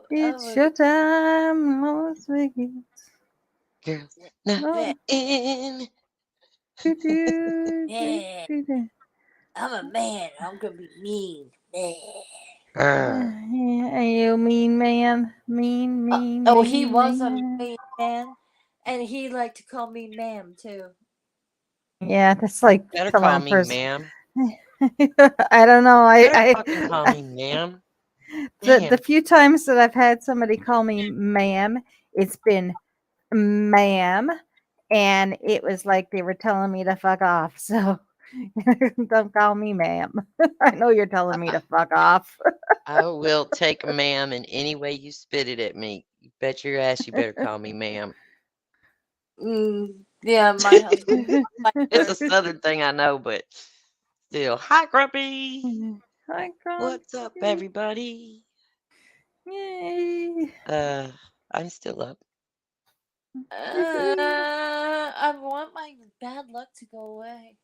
It's showtime, Las Vegas. Girls, not Oh, in. Yeah, I'm a man. I'm gonna be mean. Yeah. Yeah, you mean man, Oh, he mean was a man. mean man, and he liked to call me ma'am too. Yeah, that's like Better telling call a me person. ma'am. I don't know. Better fucking call me ma'am. The Damn. few times that I've had somebody call me ma'am, it's been ma'am, and it was like they were telling me to fuck off. So don't call me ma'am. I know you're telling me to fuck off. I will take ma'am in any way you spit it at me. You bet your ass you better call me ma'am. Yeah, my husband. My It's brother. a southern thing, I know, but still. Hi, Grumpy. Hi, What's up, Grumpy. everybody? Yay. Uh, I'm still up. I want my bad luck to go away.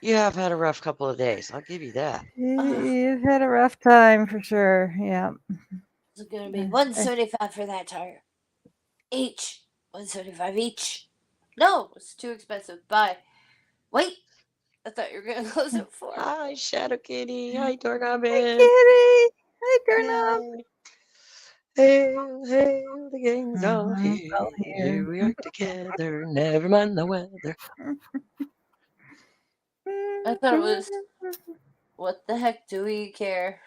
You have had a rough couple of days. I'll give you that. You've had a rough time for sure. Yeah. It's gonna be 175 for that tire. Each. 175 each. No, it's too expensive. Bye. Wait, I thought you were gonna close it for. Hi, Shadow Kitty. Hi, Hi, Doorknobbin. Kitty. Hi, Doorknob. Yay. Hail, hail, the gang's all All here. here. Here we are together. Never mind the weather. I thought it was. What the heck do we care?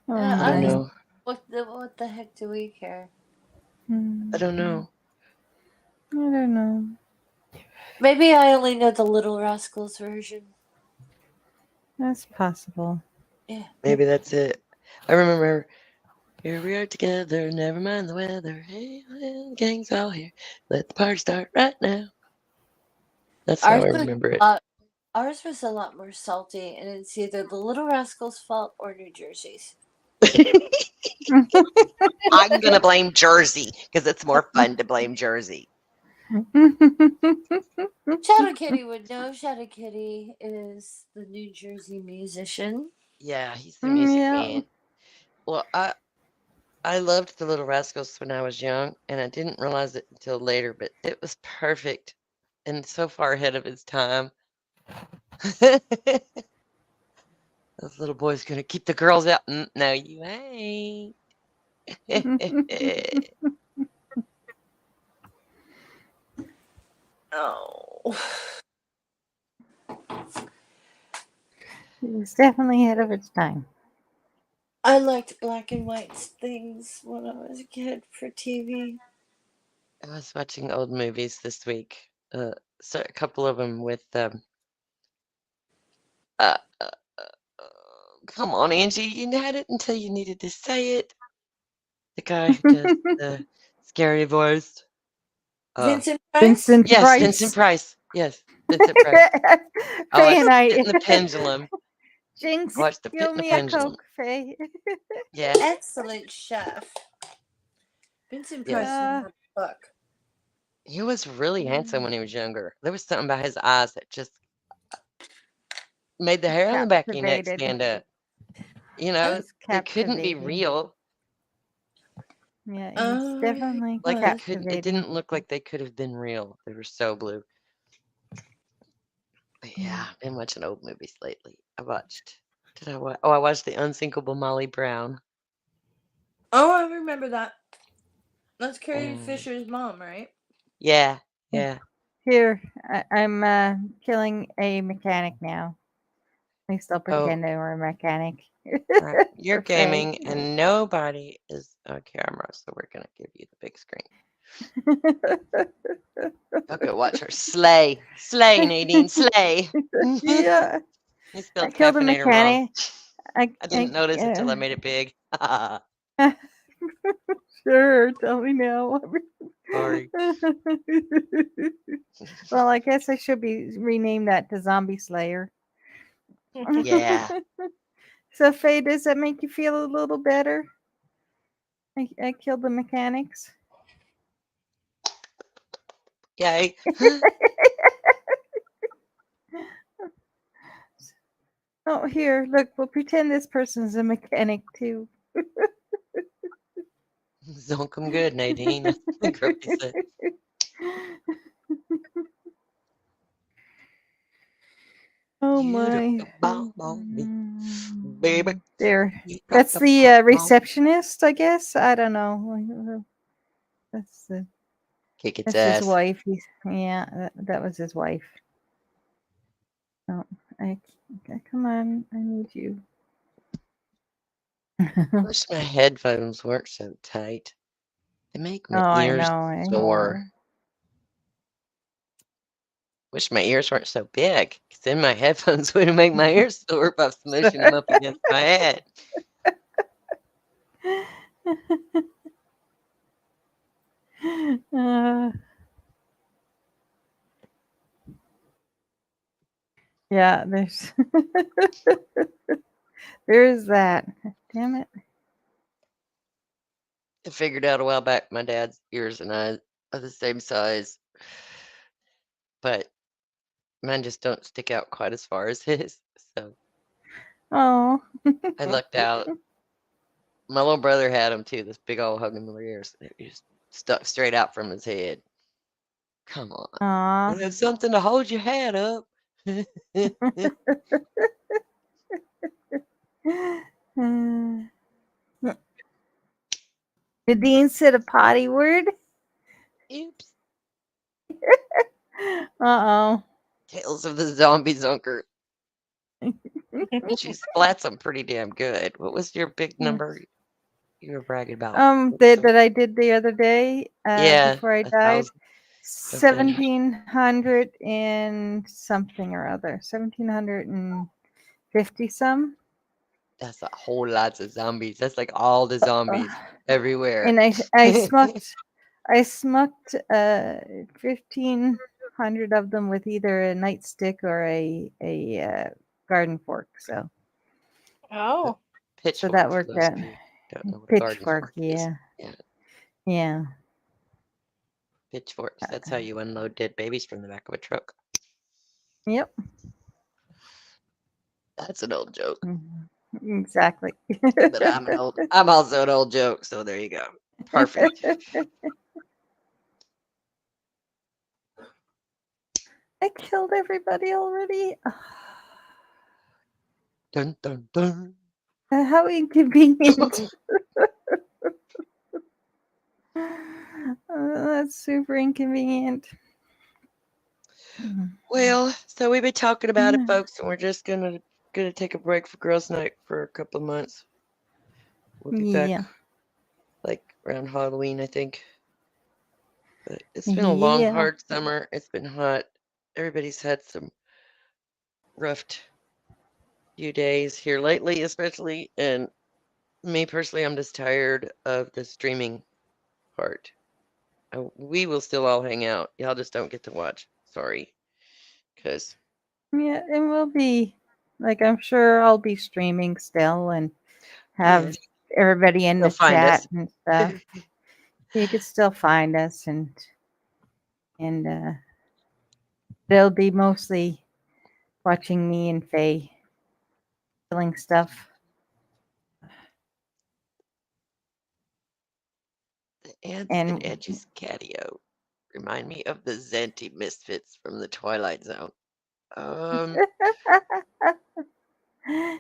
Oh I don't I'm just. my. know. What the heck do we care? I don't know. I don't know. Maybe I only know the Little Rascals version. That's possible. Yeah. Maybe that's it. I remember. Here we are together. Never mind the weather. Hail, hail, the gang's all here. Let the party start right now. That's how Ours I was remember it. ours was a lot more salty, and it's either the Little Rascals' fault or New Jersey's. I'm gonna blame Jersey because it's more fun to blame Jersey. Shadow Kitty would know. Shadow Kitty is the New Jersey musician. Yeah, he's the music Yeah. man. Well, I loved the Little Rascals when I was young, and I didn't realize it until later, but it was perfect and so far ahead of its time. This little boy's gonna keep the girls out. No, you ain't. Oh. It was definitely ahead of its time. I liked black and white things when I was a kid for TV. I was watching old movies this week. So a couple of them with uh, uh, uh, come on, Angie, you had it until you needed to say it. The guy who does the scary voice. Vincent Price? Vincent Yes, Vincent Price. Price. Yes, Vincent Price. I Faye watched and The Pit I. and the Pendulum. I Jinx, watched The Pit give and the me a Pendulum. Coke, Faye. Yeah, Excellent chef. Vincent Price yes. was Uh, my book. He was really handsome when he was younger. There was something about his eyes that just made the hair on the back of your neck captivated. stand up. You He know, was it couldn't be captivating. real. Yeah, he's He definitely Like it was. couldn't. It captivating. didn't look like they could have been real. They were so blue. But yeah, I've been watching old movies lately. I watched. Did I watch? Oh, I watched The Unsinkable Molly Brown. Oh, I remember that. That's Carrie And Fisher's mom, right? yeah, yeah. Here, I'm killing a mechanic now. I still Oh, pretend they were a mechanic. you're For Faye. gaming, and nobody is on camera, so we're gonna give you the big screen. Okay, watch her slay, slay, Nadine, slay. You Yeah, I spelled killed a caffeinator wrong. mechanic. I, I I, didn't notice until I uh, made it big. sure, tell me now. Sorry. Well, I guess I should be rename that to Zombie Slayer. Yeah. So, Faye, does that make you feel a little better? I killed the mechanics. Yay. Oh, here, look, we'll pretend this person's a mechanic too. Don't come good, Nadine. That's what Grumpy said. Oh You took my. the bomb on me, baby. There. You dropped That's the the bomb on me. receptionist, I guess. I don't know. That's Kick its that's his ass. wife. Yeah, that was his wife. Oh, come on, I need you. Wish my headphones weren't so tight. They make Oh, my I ears know. I sore. know. Wish my ears weren't so big, 'cause then my headphones wouldn't make my ears sore by smushing them up against my head. Uh, yeah, there's that. Damn it. I figured out a while back my dad's ears and I are the same size, but mine just don't stick out quite as far as his. So Oh. I lucked out. My little brother had them too, this big old hugging little ears. They just stuck straight out from his head. Come on. Aw. There's something to hold your head up. Nadine said a potty word. Oops. Uh-oh. Tales of the Zombie Zunker. She splats them pretty damn good. What was your big number you were bragging about? That I did the other day, Yeah, before I died. 1,000 something. 1,700 and something or other. 1,750 some. That's a whole lots of zombies. That's like all the zombies everywhere. And I smucked 1,500 of them with either a nightstick or a garden fork. So Oh. Pitchfork that for worked those out. of you who don't know what a garden Pitchfork, fork is. yeah. Yeah, Yeah. pitchforks. That's how you unload dead babies from the back of a truck. Yep. That's an old joke. Exactly. But I'm also an old joke, so there you go. Perfect. I killed everybody already. Dun dun dun. How inconvenient. That's super inconvenient. Well, so we've been talking about it, folks, and we're just gonna take a break for girls' night for a couple of months. We'll be back Yeah. like around Halloween, I think. But it's been a long, Yeah. hard summer. It's been hot. Everybody's had some rough few days here lately, especially. And me personally, I'm just tired of the streaming part. We will still all hang out. Y'all just don't get to watch. Sorry, because Yeah, and we'll be like, I'm sure I'll be streaming still and have everybody in you'll the find chat us. and stuff. You could still find us, and they'll be mostly watching me and Faye killing stuff. The ants And and edges catio remind me of the Zenti misfits from the Twilight Zone.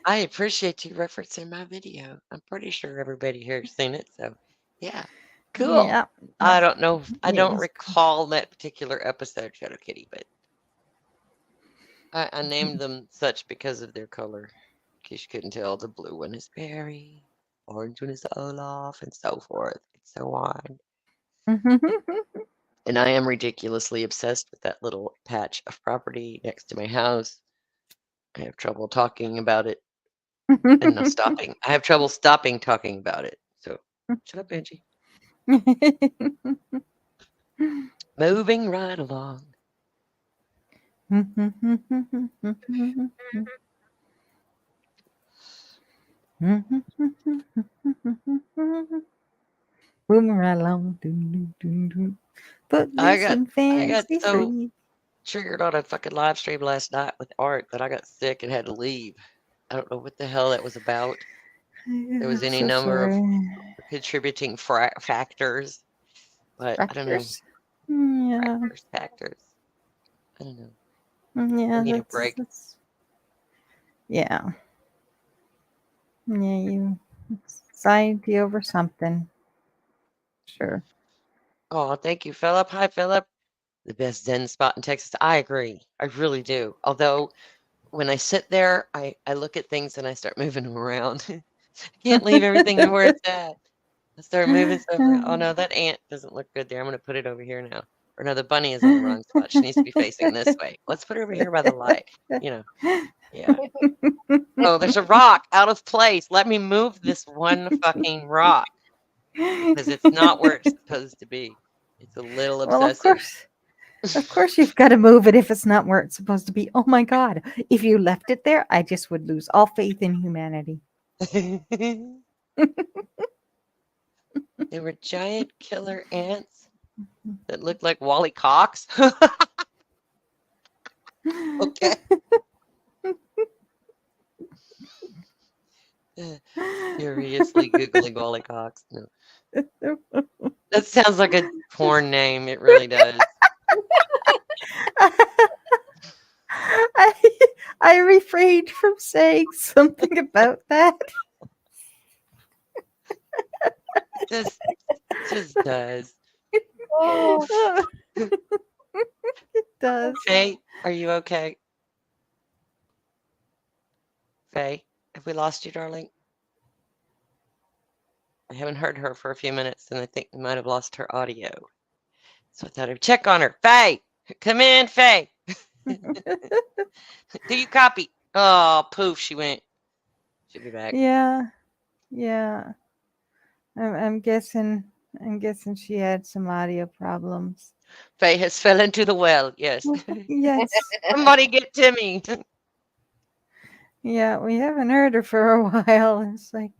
I appreciate you referencing my video. I'm pretty sure everybody here has seen it, so yeah. Cool. yeah, I don't know. I it don't was recall that particular episode, Shadow Kitty, but I named them such because of their color. In case you couldn't tell, the blue one is Barry, orange one is Olaf, and so forth, and so on. And I am ridiculously obsessed with that little patch of property next to my house. I have trouble talking about it and not stopping. I have trouble stopping talking about it. So shut up, Angie. Moving right along. Moving right along. But I loose got and I got fancy so free. triggered on a fucking live stream last night with Art that I got sick and had to leave. I don't know what the hell that was about. There was I'm any so number of sorry. contributing factors, but I don't know. Factors. Yeah. Factors. I don't know. Yeah, I need a break. that's yeah. Yeah, you anxiety over something. Sure. Oh, thank you, Philip. Hi, Philip. The best zen spot in Texas. I agree. I really do. Although when I sit there, I look at things and I start moving them around. I can't leave everything where it's at. I start moving stuff around. Oh no, that ant doesn't look good there. I'm gonna put it over here now. Or no, the bunny is in the wrong spot. She needs to be facing this way. Let's put her over here by the light. You know. Yeah. Oh, there's a rock out of place. Let me move this one fucking rock. Because it's not where it's supposed to be. It's a little Well, obsessive. of course you've got to move it if it's not where it's supposed to be. Oh my God. If you left it there, I just would lose all faith in humanity. They were giant killer ants that looked like Wally Cox. Okay. Furiously Googling Wally Cox. No. That sounds like a porn name. It really does. I refrained from saying something about that. Just does. Oh. It does. Faye, are you okay? Faye, have we lost you, darling? I haven't heard her for a few minutes, and I think we might have lost her audio. So I thought I'd check on her. Faye, come in, Faye. Do you copy? Oh, poof, she went. She'll be back. Yeah. I'm guessing she had some audio problems. Faye has fell into the well. Yes. Yes. Somebody get Timmy. Yeah, we haven't heard her for a while. It's like,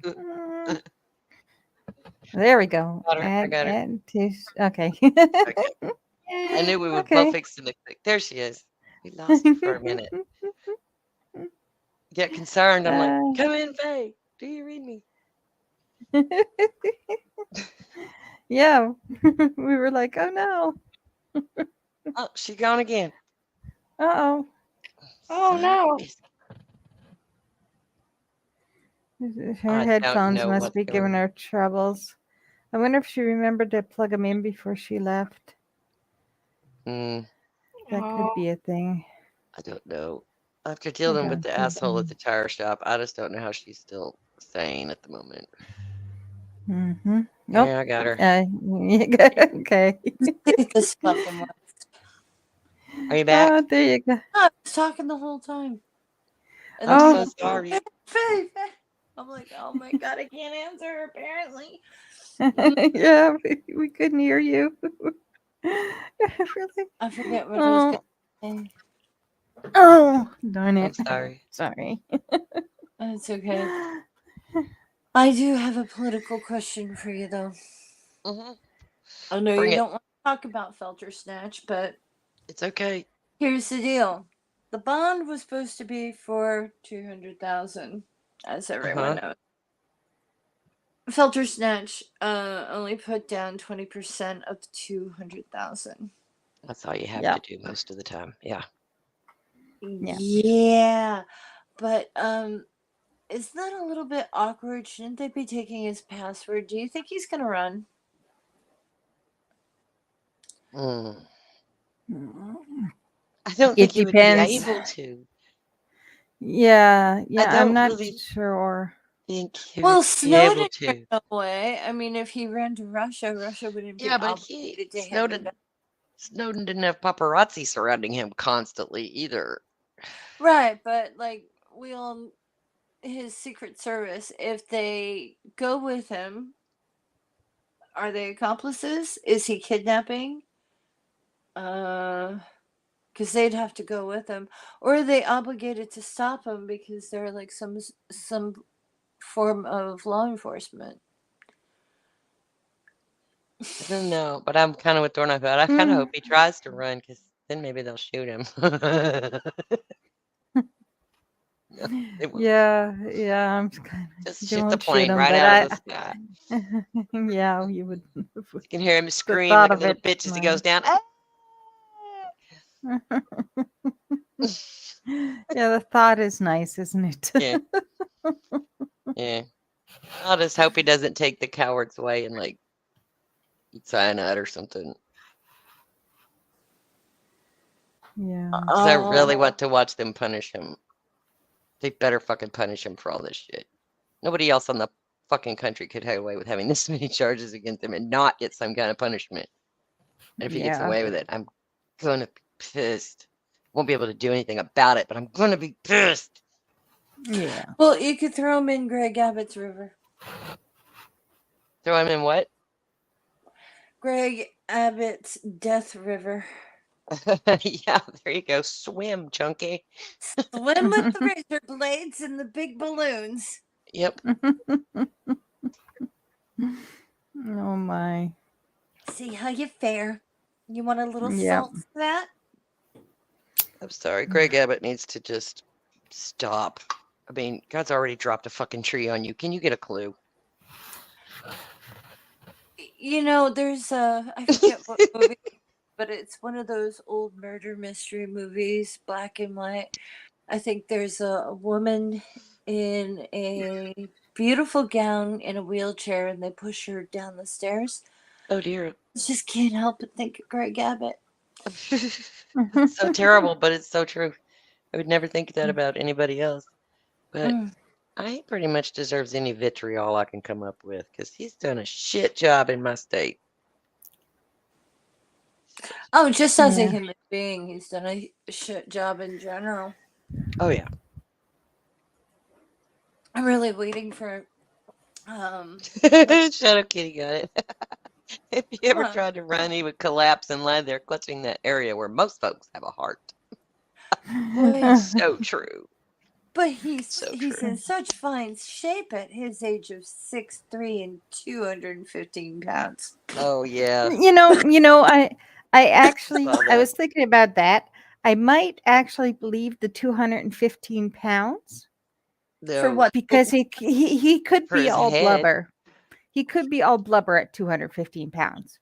there we go. Got her. I got her. Okay. Okay. I knew we would both Okay. fix the click. There she is. We lost her for a minute. Get concerned. I'm like, come in, Faye. Do you read me? Yeah. We were like, oh no. Oh, she gone again. Uh-oh. Oh no. Her headphones must be giving her troubles. I wonder if she remembered to plug them in before she left. That could be a thing. I don't know. After dealing with the asshole at the tire shop, I just don't know how she's still sane at the moment. Mm-hmm. Nope. Yeah, I got her. Okay. This fucking one. Are you back? Oh, there you go. I was talking the whole time. And I'm so sorry. Faye. I'm like, oh my God, I can't answer, apparently. Yeah, we couldn't hear you. Really? I forget what I was going to say. Oh, darn it. I'm sorry. Sorry. It's okay. I do have a political question for you, though. I know you don't want to talk about Felter Snatch, but it's okay. Here's the deal: the bond was supposed to be for $200,000, as everyone knows. Felter Snatch only put down 20% of the $200,000. That's all you have to do most of the time. Yeah. Yeah, but isn't that a little bit awkward? Shouldn't they be taking his password? Do you think he's gonna run? I don't think he would be able to. Yeah, I'm not really sure. Think he well, would be able to. Snowden ran away. I mean, if he ran to Russia, Russia wouldn't be obligated to him. Snowden didn't have paparazzi surrounding him constantly either. Right, but like his Secret Service, if they go with him, are they accomplices? Is he kidnapping? Because they'd have to go with him, or are they obligated to stop him because they're like some form of law enforcement? I don't know, but I'm kind of with Dorn. I kind of hope he tries to run, because then maybe they'll shoot him. No, It will Yeah, I'm just you shoot the won't shoot plane him, right but out of the sky. yeah, you would. You can hear him The scream thought like a of little it, bitch as he goes down. yeah, the thought is nice, isn't it? Yeah. Yeah. I'll just hope he doesn't take the coward's way and like eat cyanide or something. Yeah. Because I really want to watch them punish him. They better fucking punish him for all this shit. Nobody else on the fucking country could get away with having this many charges against him and not get some kind of punishment. And if he gets Yeah. away with it, I'm gonna be pissed. Won't be able to do anything about it, but I'm gonna be pissed. Yeah. Well, you could throw him in Greg Abbott's river. Throw him in what? Greg Abbott's Death River. Yeah, there you go. Swim, Chunky. Swim with the razor blades and the big balloons. Yep. Oh my. See how you fare. You want a little Yep. salt for that? I'm sorry. Greg Abbott needs to just stop. I mean, God's already dropped a fucking tree on you. Can you get a clue? You know, there's I forget what movie, but it's one of those old murder mystery movies, black and white. I think there's a woman in a beautiful gown in a wheelchair and they push her down the stairs. Oh dear. I just can't help but think of Greg Abbott. It's so terrible, but it's so true. I would never think that about anybody else. But I pretty much deserves any vitriol I can come up with because he's done a shit job in my state. Oh, just as a Yeah. human being, he's done a shit job in general. Oh yeah. I'm really waiting for Shadow Kitty got it. If he ever What? tried to run, he would collapse and lie there clutching that area where most folks have a heart. Wait, So true. but he's So he's true. in such fine shape at his age of 6'3" and 215 pounds. Oh yeah. I actually Saw I that. was thinking about that. I might actually believe the 215 pounds For No, what? because he could for be his all head. blubber. He could be all blubber at 215 pounds.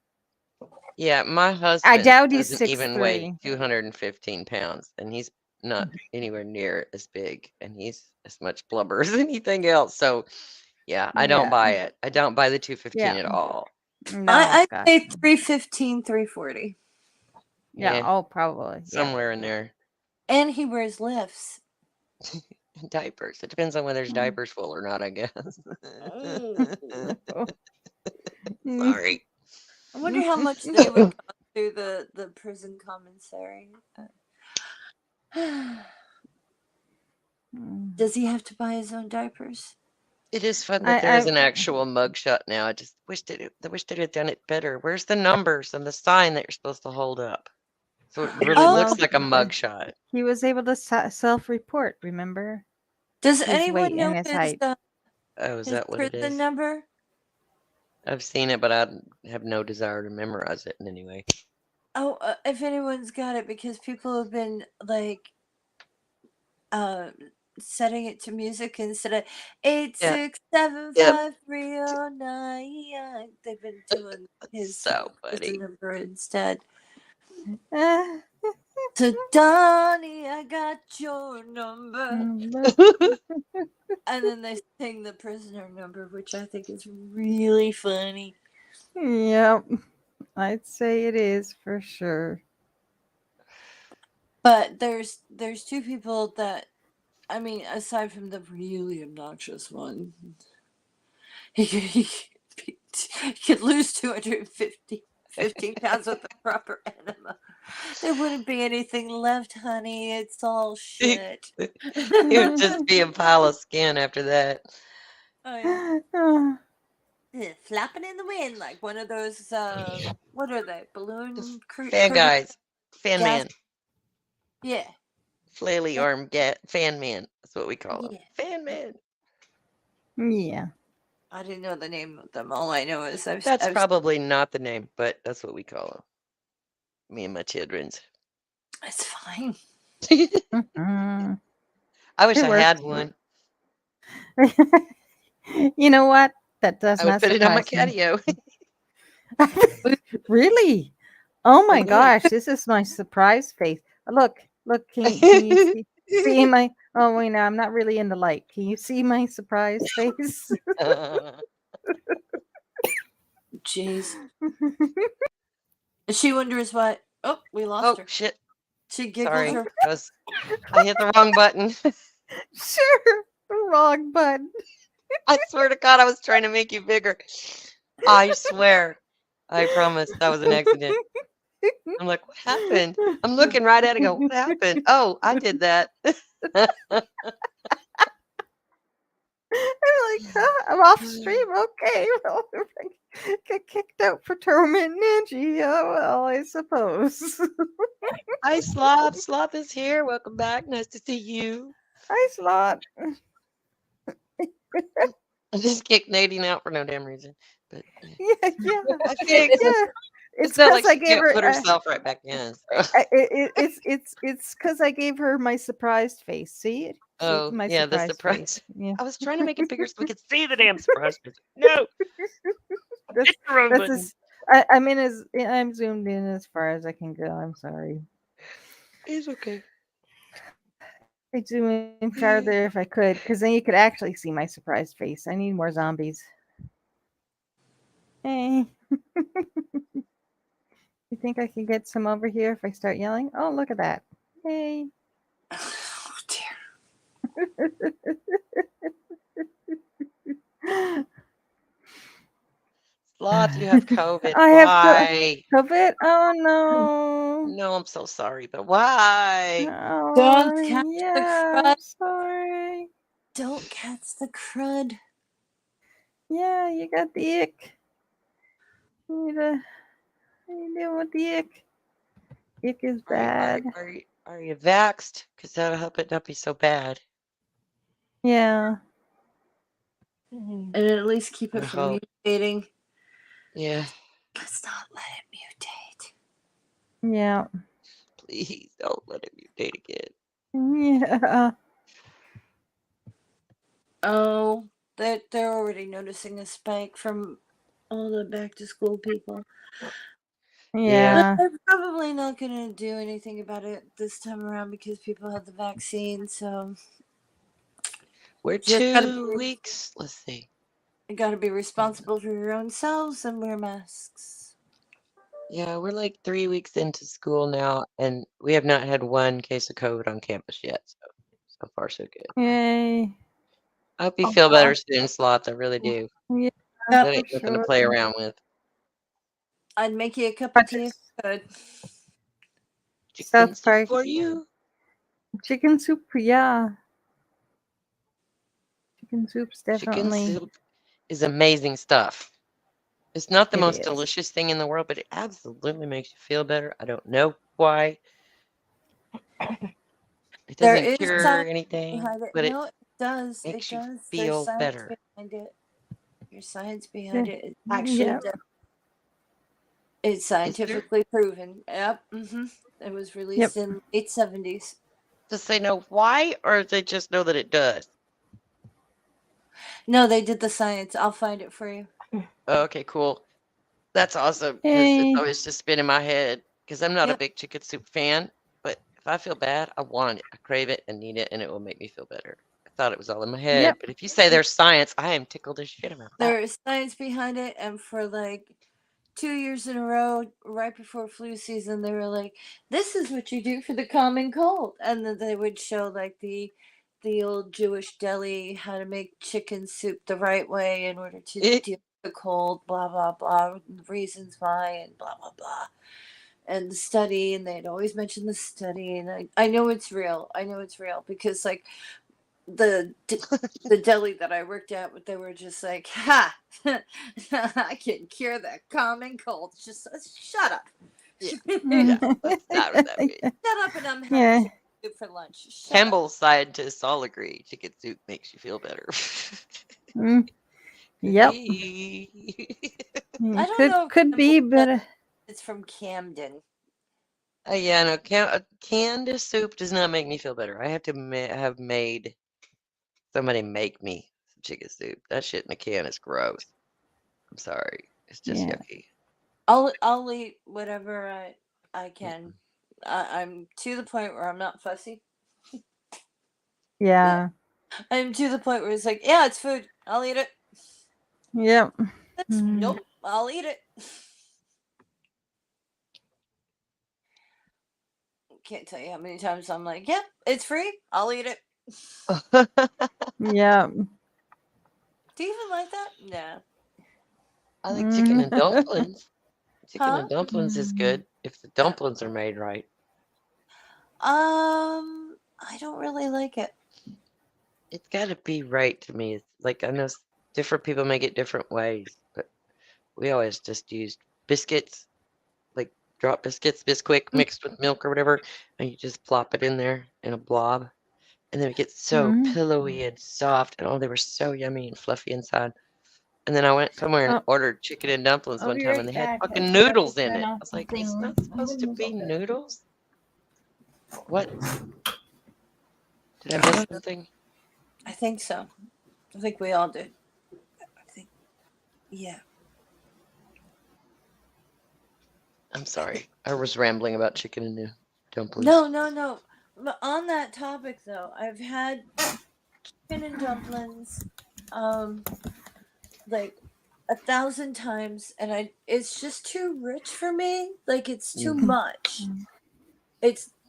Yeah, my husband doubt he's doesn't even weigh 6'3". 215 pounds, and he's not anywhere near as big, and he's as much blubber as anything else. So, yeah, I don't Yeah. buy it. I don't buy the 215 Yeah. at all. No, I gosh. say 315, 340. Yeah, oh, probably. Yeah. Somewhere in there. And he wears lifts. Diapers. It depends on whether there's diapers full or not, I guess. Sorry. I wonder how much they would go through the prison commissary. Does he have to buy his own diapers? It is fun that there is an actual mugshot now. I just wish they had done it better. Where's the numbers and the sign that you're supposed to hold up? So it really looks like a mugshot. He was able to self-report, remember? Does His anyone weight know and his his, height. Oh, is his that what it prison is? number? I've seen it, but I have no desire to memorize it in any way. Oh, if anyone's got it, because people have been like setting it to music instead of 8675309. They've been doing his So prison funny. number instead. So Donnie, I got your number. And then they sing the prisoner number, which I think is really funny. Yep. I'd say it is for sure. But there's two people that, I mean, aside from the really obnoxious one, he could lose 15 pounds with the proper enema. There wouldn't be anything left, honey. It's all shit. It would just be a pile of skin after that. Oh, yeah. Flapping in the wind like one of those, what are they? Balloon fan guys. Fan man. Yeah. Flaily arm fan man. That's what we call them. Fan man. Yeah. I didn't know the name of them. All I know is That's probably not the name, but that's what we call them. Me and my children's. It's fine. I wish It I worked. had one. You know what? That does I would not put it on my surprise me. catio. Really? Oh my would. gosh, this is my surprise face. Look, can you see my oh wait, no, I'm not really in the light. Can you see my surprise face? Jeez. She wonders what. Oh, we lost Oh her. shit! She giggles Sorry, her. I hit the wrong button. Sure, the wrong button. I swear to God, I was trying to make you bigger. I swear. I promise that was an accident. I'm like, what happened? I'm looking right at it. Go, what happened? Oh, I did that. I'm like, huh? I'm off stream. Okay, well, if I get kicked out for torment ninja. Well, I suppose. Hi, Sloth. Sloth is here. Welcome back. Nice to see you. Hi, Slot. I just kicked Nadine out for no damn reason. But Yeah. I fixed. Yeah. It's not like I she gave can't her. put herself right back in. So. It's because I gave her my surprised face. See? Oh, My yeah, the surprise surprise. face. Yeah. I was trying to make it bigger so we could see the damn surprise. No, That's hit the wrong that's button. as I'm zoomed in as far as I can go. I'm sorry. It's okay. I'd zoom in farther if I could, because then you could actually see my surprised face. I need more zombies. Hey. You think I can get some over here if I start yelling? Oh, look at that. Hey. Oh dear. Sloth, you have COVID. I Why? have COVID. Oh no. No, I'm so sorry, but why? Oh, Don't catch the yeah. crud. I'm sorry. Don't catch the crud. Yeah, you got the ick. You need to. What are you doing with the ick? Ick is bad. Are you vaxxed? Because that'll help it not be so bad. Yeah. And at least keep it from mutating. Yeah. Let's not let it mutate. Yeah. Please don't let it mutate again. Yeah. Oh, they're already noticing a spike from all the back to school people. Yeah. But they're probably not going to do anything about it this time around because people have the vaccine. So we're just 2 weeks. Let's see. You got to be responsible for your own selves and wear masks. Yeah, we're like 3 weeks into school now, and we have not had one case of COVID on campus yet. So far, so good. Yay. I hope you feel better soon, Sloth. I really do. Yeah. That ain't nothing to play around with. I'd make you a cup of tea if I could. Chicken soup for you. Chicken soup, yeah. Chicken soup's definitely. Chicken soup is amazing stuff. It's not the It most is. delicious thing in the world, but it absolutely makes you feel better. I don't know why. It doesn't cure anything, but no, it does. makes It you does. feel There's better. science behind it. There's science behind it. It Yeah. actually does. It's scientifically proven. Yep. It was released in the late 70s. Does they know why, or they just know that it does? No, they did the science. I'll find it for you. Okay, cool. That's awesome, because it's always just been in my head, because I'm not a big chicken soup fan, but if I feel bad, I want it. I crave it and need it, and it will make me feel better. I thought it was all in my head, but if you say there's science, I am tickled as shit about that. There is science behind it, and for like 2 years in a row, right before flu season, they were like, "This is what you do for the common cold," and then they would show like the old Jewish deli how to make chicken soup the right way in order to deal with the cold, blah blah blah, reasons why, and blah blah blah, and the study, and they'd always mention the study, and I know it's real. I know it's real because like the deli that I worked at, they were just like, "Ha, I can cure the common cold." Just shut up. Yeah, that's not what that means. Shut up, and I'm having soup for lunch. Campbell scientists all agree chicken soup makes you feel better. Yep. I don't know. Could be, but it's from Camden. Yeah, no, canned soup does not make me feel better. I have to have made somebody make me some chicken soup. That shit in a can is gross. I'm sorry. It's just Yeah. yucky. I'll eat whatever I can. I'm to the point where I'm not fussy. Yeah. I'm to the point where it's like, yeah, it's food. I'll eat it. Yep. Nope, I'll eat it. Can't tell you how many times I'm like, yep, it's free. I'll eat it. Yeah. Do you even like that? Nah. I like chicken and dumplings. Chicken Huh? and dumplings is good if the dumplings are made right. I don't really like it. It's got to be right to me. It's like I know different people make it different ways, but we always just used biscuits, like drop biscuits, Bisquick mixed with milk or whatever, and you just plop it in there in a blob, and then it gets so pillowy and soft, and oh, they were so yummy and fluffy inside. And then I went somewhere and ordered chicken and dumplings I'll one be time, right and they had back. I fucking forgot to noodles in turn it. I off was the like, thing. it's not supposed to be noodles. What? Did I miss something? I think so. I think we all did. I think, yeah. I'm sorry. I was rambling about chicken and dumplings. No. But on that topic, though, I've had chicken and dumplings, like 1,000 times, and it's just too rich for me. Like, it's too much.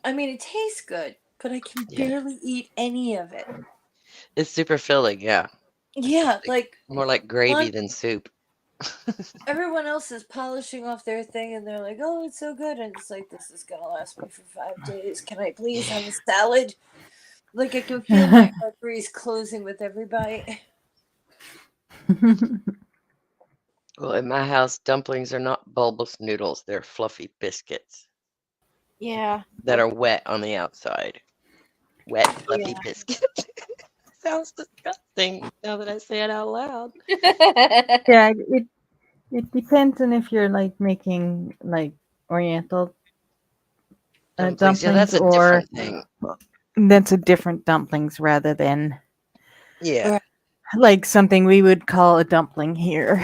I mean, it tastes good, but I can barely eat any of it. It's super filling, yeah. Yeah, like more like gravy than soup. everyone else is polishing off their thing, and they're like, "Oh, it's so good," and it's like, "This is gonna last me for 5 days. Can I please have a salad?" Like I can feel my arteries closing with every bite. Well, in my house, dumplings are not bulbous noodles. They're fluffy biscuits. Yeah. That are wet on the outside. Wet, fluffy biscuits. Sounds disgusting now that I say it out loud. Yeah, it depends on if you're like making like Oriental dumplings, Yeah, that's a or different thing. That's a different dumplings rather than Yeah. like something we would call a dumpling here.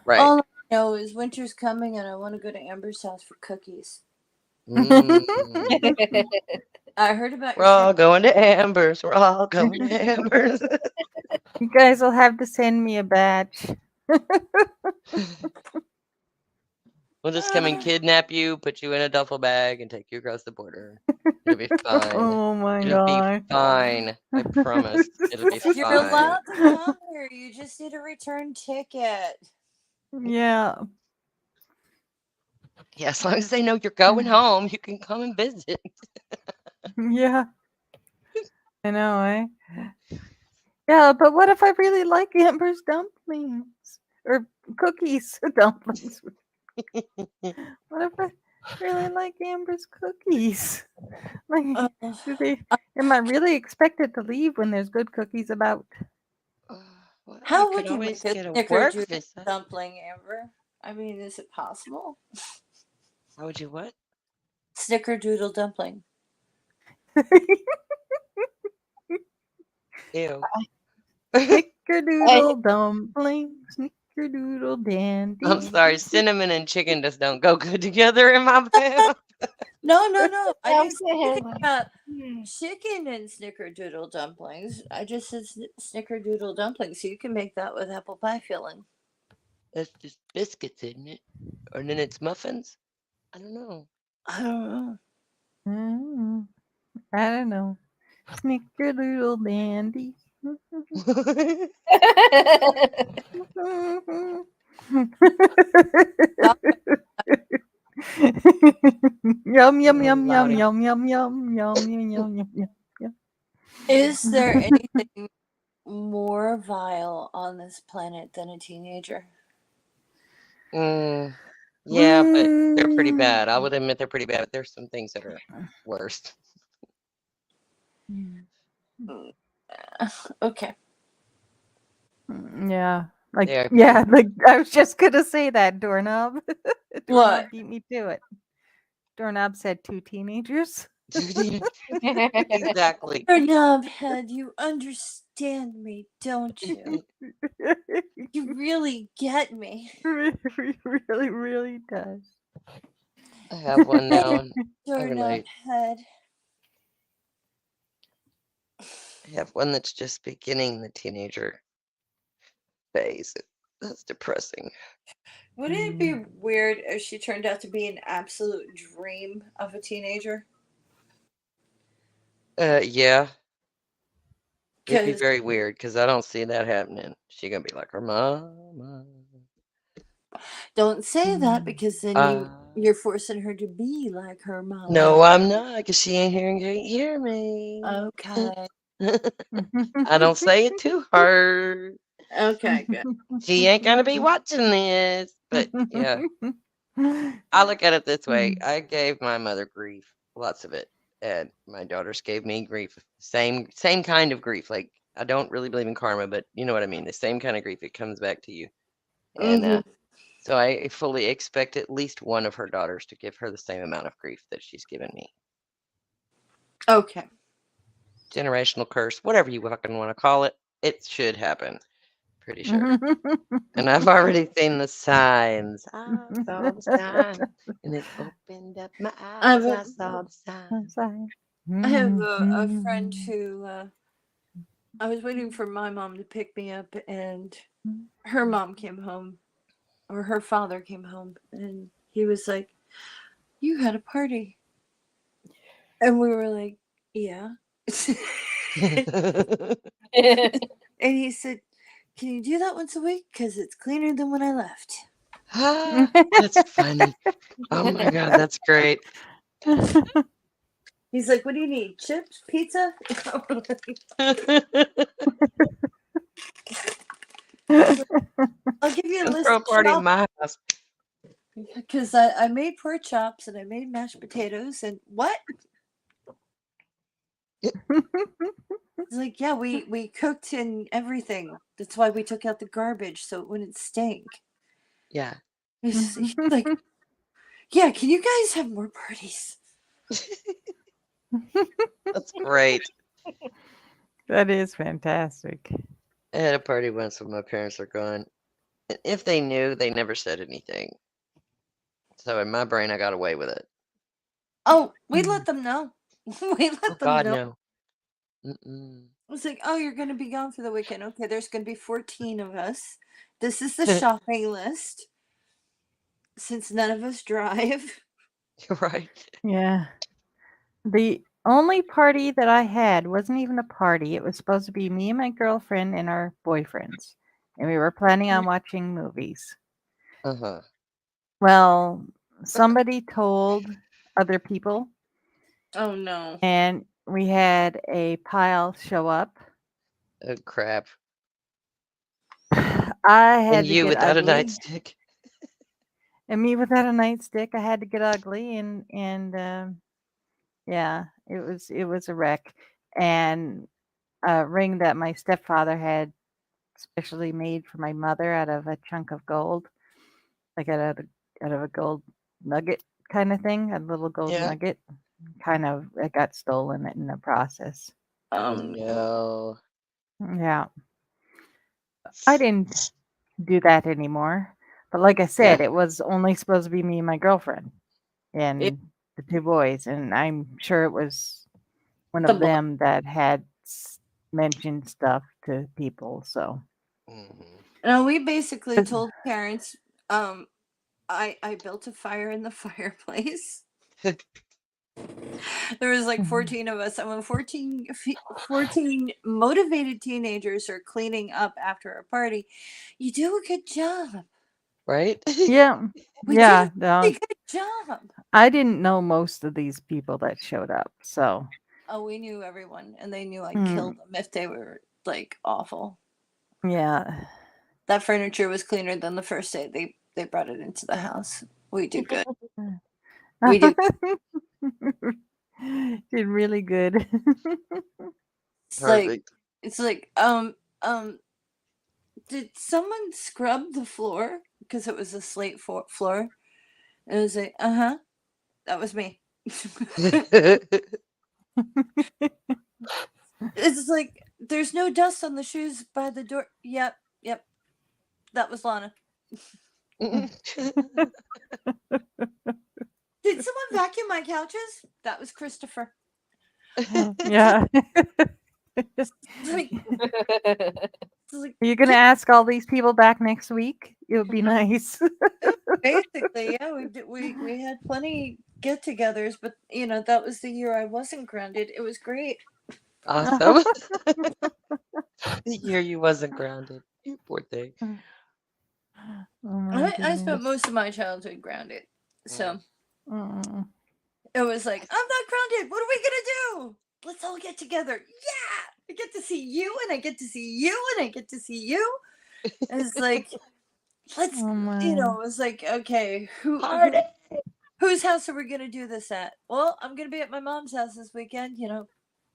Right. All I know is winter's coming, and I want to go to Amber's house for cookies. I heard about We're all going to Amber's. We're all going to Amber's. You guys will have to send me a batch. We'll just come and kidnap you, put you in a duffel bag, and take you across the border. It'll be fine. Oh my It'll god. be fine. I promise. It'll be You're fine. allowed to come here. You just need a return ticket. Yeah. Yeah, as long as they know you're going home, you can come and visit. Yeah. I know, eh? Yeah, but what if I really like Amber's dumplings? Or cookies, dumplings. What if I really like Amber's cookies? Like, am I really expected to leave when there's good cookies about? Well, How could would you always make a get a work snickerdoodle visa. dumpling, Amber? I mean, is it possible? How would you what? Snickerdoodle dumpling. Ew. Snickerdoodle dumpling, snickerdoodle dandy. I'm sorry, cinnamon and chicken just don't go good together in my mouth. No. I didn't say anything about chicken and snickerdoodle dumplings. I just said snickerdoodle dumplings, so you can make that with apple pie filling. That's just biscuits, isn't it? Or then it's muffins? I don't know. I don't know. I don't know. Snickerdoodle dandy. Yum yum yum yum yum yum yum yum yum yum. Is there anything more vile on this planet than a teenager? Yeah, but they're pretty bad. I would admit they're pretty bad, but there's some things that are worse. Okay. Yeah. Like, They are like I was just gonna say that, doorknob. What? Beat me to it. Doorknob said 2 teenagers. Exactly. Doorknob head, you understand me, don't you? You really get me. really, really does. I have one now, and I Doorknob relate. head. I have one that's just beginning the teenager phase. That's depressing. Wouldn't it be weird if she turned out to be an absolute dream of a teenager? Yeah, it'd be 'Cause very weird because I don't see that happening. She gonna be like her mama. don't say that because then Uh, you're forcing her to be like her mama. no, I'm not, because she ain't here and can't hear me. Okay. I don't say it too hard. Okay, good. She ain't gonna be watching this. But yeah, I look at it this way. I gave my mother grief, lots of it, and my daughters gave me grief. Same kind of grief. Like, I don't really believe in karma, but you know what I mean. The same kind of grief. It comes back to you. And Mhm. so I fully expect at least one of her daughters to give her the same amount of grief that she's given me. Okay. Generational curse, whatever you fucking want to call it, it should happen. Pretty sure. And I've already seen the signs. I saw the signs, and it opened up my eyes. I saw the signs. I have a friend who I was waiting for my mom to pick me up, and her mom came home, or her father came home, and he was like, "You had a party," and we were like, "Yeah." And he said, "Can you do that once a week? Because it's cleaner than when I left." That's funny. Oh my God, that's great. He's like, "What do you need? Chips? Pizza?" I'll give you a And list throw a of party in chops. my house. Because I made pork chops and I made mashed potatoes and what? It's like, yeah, we cooked and everything. That's why we took out the garbage so it wouldn't stink. Yeah. He's like, yeah, can you guys have more parties? That's great. That is fantastic. I had a party once when my parents are gone. And if they knew, they never said anything. So in my brain, I got away with it. Oh, we let them know. We let Oh them God, know. no. Mm-mm. It's like, oh, you're going to be gone for the weekend. Okay, there's going to be 14 of us. This is the shopping list. Since none of us drive. You're right. Yeah. The only party that I had wasn't even a party. It was supposed to be me and my girlfriend and our boyfriends. And we were planning on watching movies. Uh-huh. Well, somebody told other people, Oh no. and we had a pile show up. Oh crap. I had And to you get without a ugly. nightstick. And me without a nightstick, I had to get ugly, and yeah, it was a wreck. And a ring that my stepfather had specially made for my mother out of a chunk of gold, like out of a gold nugget kind of thing, a little gold Yeah. nugget. Kind of, it got stolen in the process. Oh no. Yeah, I didn't do that anymore. But like I said, it was only supposed to be me and my girlfriend and the 2 boys, and I'm sure it was one The of them that had mentioned stuff to people. So No, we basically told parents, I built a fire in the fireplace. There was like 14 of us, and when 14 motivated teenagers are cleaning up after a party, you do a good job. Right? Yeah, We yeah. did a good job. I didn't know most of these people that showed up, so. Oh, we knew everyone, and they knew I'd kill them if they were like awful. Yeah. That furniture was cleaner than the first day they brought it into the house. We do good. We do. Did really good. It's like did someone scrub the floor because it was a slate floor? And it was like, uh-huh. that was me. Yeah. It's like there's no dust on the shoes by the door. Yep, that was Lana. Did someone vacuum my couches? That was Christopher. Yeah. Like, Are you going to ask all these people back next week? It would be nice. basically, yeah, we had plenty get-togethers, but that was the year I wasn't grounded. It was great. Awesome. The year you wasn't grounded. You poor thing. I spent most of my childhood grounded, so it was like, I'm not grounded. What are we gonna do? Let's all get together. Yeah, I get to see you, and I get to see you, and I get to see you. And it's like, let's, it was like, okay, whose house are we gonna do this at? Well, I'm gonna be at my mom's house this weekend.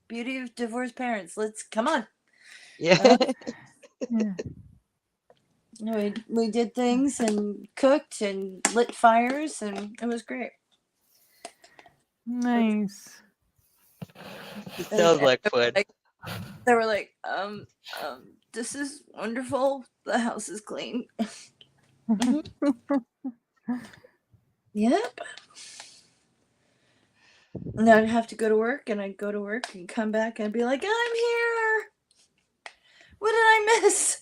Beauty of divorced parents. Let's come on. Yeah. We did things and cooked and lit fires, and it was great. Nice. It sounds like fun. They were like, this is wonderful. The house is clean. Yep. And I'd have to go to work, and I'd go to work and come back and be like, I'm here. What did I miss?